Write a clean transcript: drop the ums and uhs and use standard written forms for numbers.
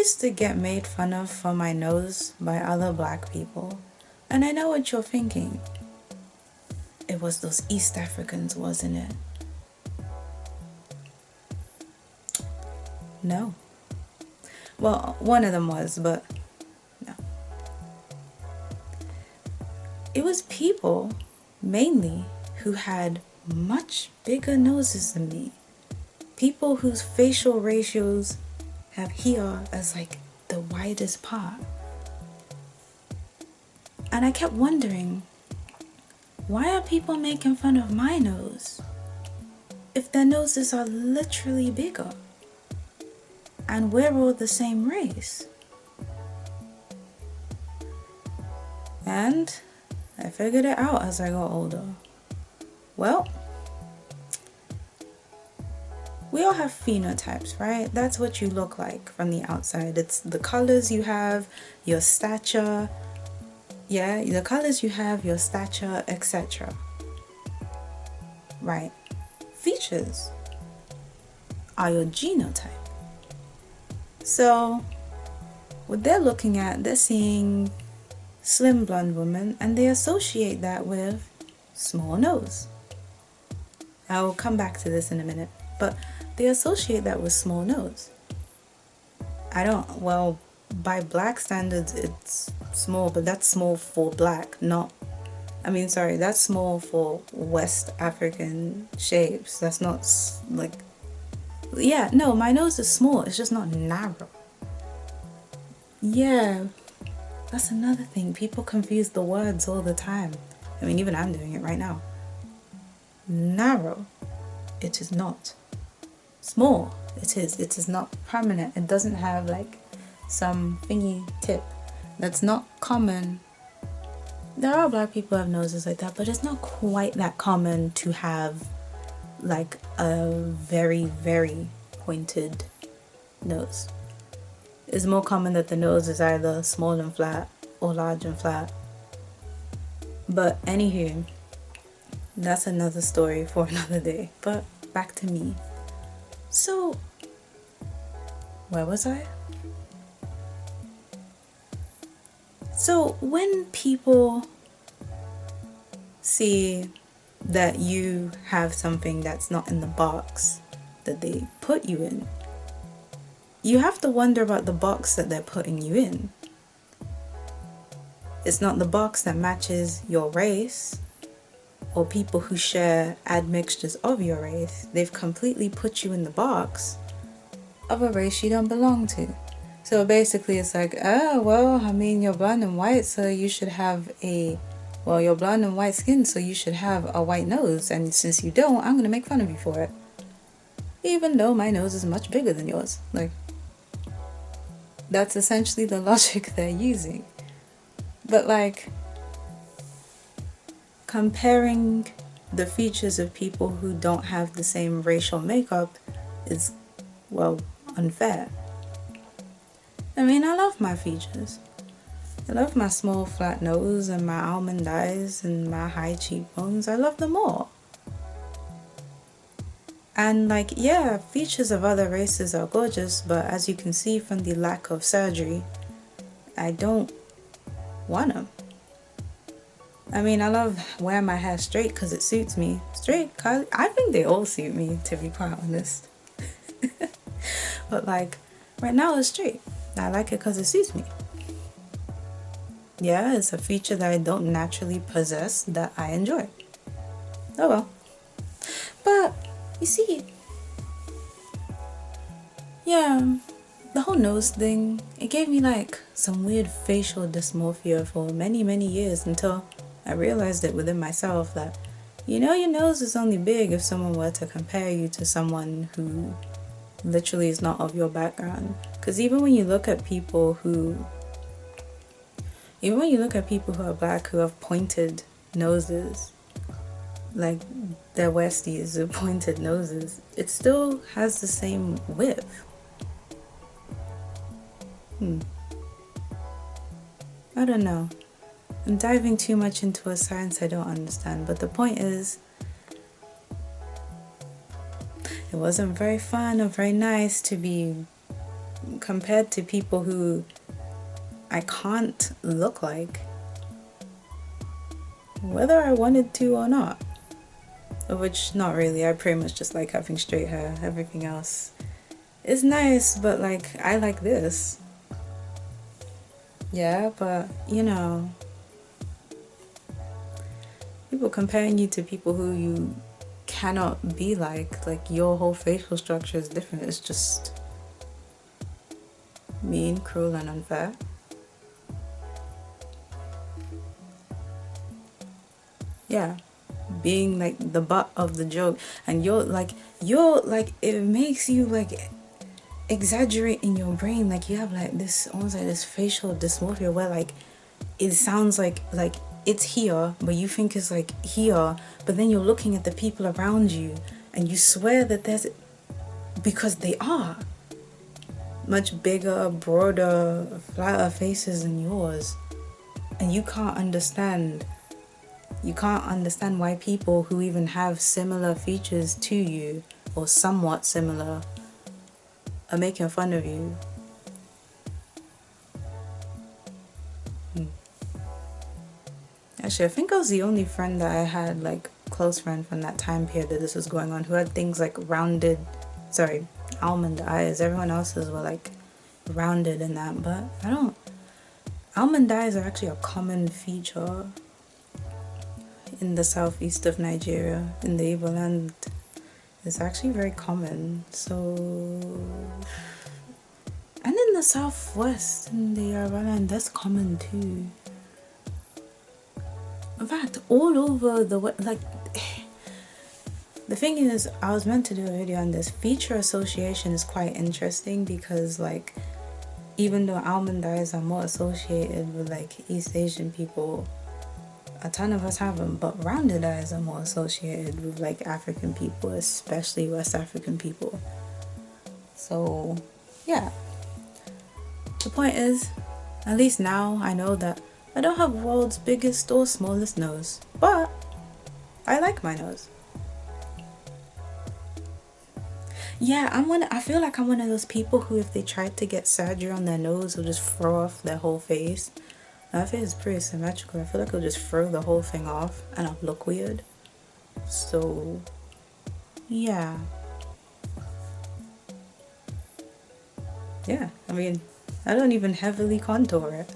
used to get made fun of for my nose by other black people. And I know what you're thinking. It was those East Africans, wasn't it? No. Well, one of them was, but no. It was people, mainly, who had much bigger noses than me. People whose facial ratios have here as like the widest part. And I kept wondering, why are people making fun of my nose if their noses are literally bigger? And we're all the same race. And I figured it out as I got older. Well, we all have phenotypes, right? That's what you look like from the outside. It's the colors you have, your stature. Yeah, the colors you have, your stature, etc. Right. Features are your genotype. So, what they're looking at, they're seeing slim blonde women and they associate that with small nose. I'll come back to this in a minute, but they associate that with small nose. Well, by black standards, it's small, but that's small for black, that's small for West African shapes. That's not like, yeah, no, my nose is small, it's just not narrow. Yeah, that's another thing. People confuse the words all the time. I mean, even I'm doing it right now. Narrow, it is not. Small, it is. It is not prominent. It doesn't have like some thingy tip. That's not common. There are black people who have noses like that, but it's not quite that common to have like a very, very pointed nose. It's more common that the nose is either small and flat or large and flat. But anywho, that's another story for another day. But back to me. So, where was I? So when people see that you have something that's not in the box that they put you in, you have to wonder about the box that they're putting you in. It's not the box that matches your race or people who share admixtures of your race. They've completely put you in the box of a race you don't belong to. So basically it's like, you're blonde and white, so you should have you're blonde and white skin, so you should have a white nose. And since you don't, I'm going to make fun of you for it. Even though my nose is much bigger than yours. Like, that's essentially the logic they're using. But like, comparing the features of people who don't have the same racial makeup is, unfair. I mean, I love my features. I love my small flat nose and my almond eyes and my high cheekbones. I love them all. And like, yeah, features of other races are gorgeous, but as you can see from the lack of surgery, I don't want them. I mean, I love wearing my hair straight because it suits me. Straight, I think they all suit me, to be quite honest. But like, right now it's straight. I like it because it suits me. Yeah, it's a feature that I don't naturally possess that I enjoy. Oh well. But, you see, yeah, the whole nose thing, it gave me like some weird facial dysmorphia for many, many years until I realized it within myself that, your nose is only big if someone were to compare you to someone who literally is not of your background. Because even when you look at people who are black who have pointed noses, like their Westies with pointed noses, it still has the same width. I don't know. I'm diving too much into a science I don't understand, but the point is, it wasn't very fun or very nice to be compared to people who I can't look like, whether I wanted to or not. Which, not really. I pretty much just like having straight hair. Everything else is nice, but like, I like this. Yeah, but you know, people comparing you to people who you cannot be like your whole facial structure is different. It's just mean, cruel, and unfair. Yeah, being like the butt of the joke, and you're like it makes you like exaggerate in your brain. Like you have like this almost like this facial dysmorphia where like it sounds like it's here, but you think it's like here, but then you're looking at the people around you and you swear that there's, because they are much bigger, broader, flatter faces than yours, and you can't understand why people who even have similar features to you or somewhat similar are making fun of you. Actually, I think I was the only friend that I had, like, close friend from that time period that this was going on, who had things like almond eyes. Everyone else's were like rounded and that, but almond eyes are actually a common feature in the southeast of Nigeria, in the Igbo land. It's actually very common. So, and in the southwest, in the Yoruba land, that's common too. In fact, all over the like, the thing is, I was meant to do a video on this. Feature association is quite interesting because, like, even though almond eyes are more associated with like East Asian people, a ton of us have them, but rounded eyes are more associated with like African people, especially West African people. So yeah, the point is, at least now I know that I don't have world's biggest or smallest nose, but I like my nose. Yeah, I feel like I'm one of those people who, if they tried to get surgery on their nose, will just throw off their whole face. My face is pretty symmetrical. I feel like it'll just throw the whole thing off and I'll look weird. So, yeah. Yeah, I mean, I don't even heavily contour it.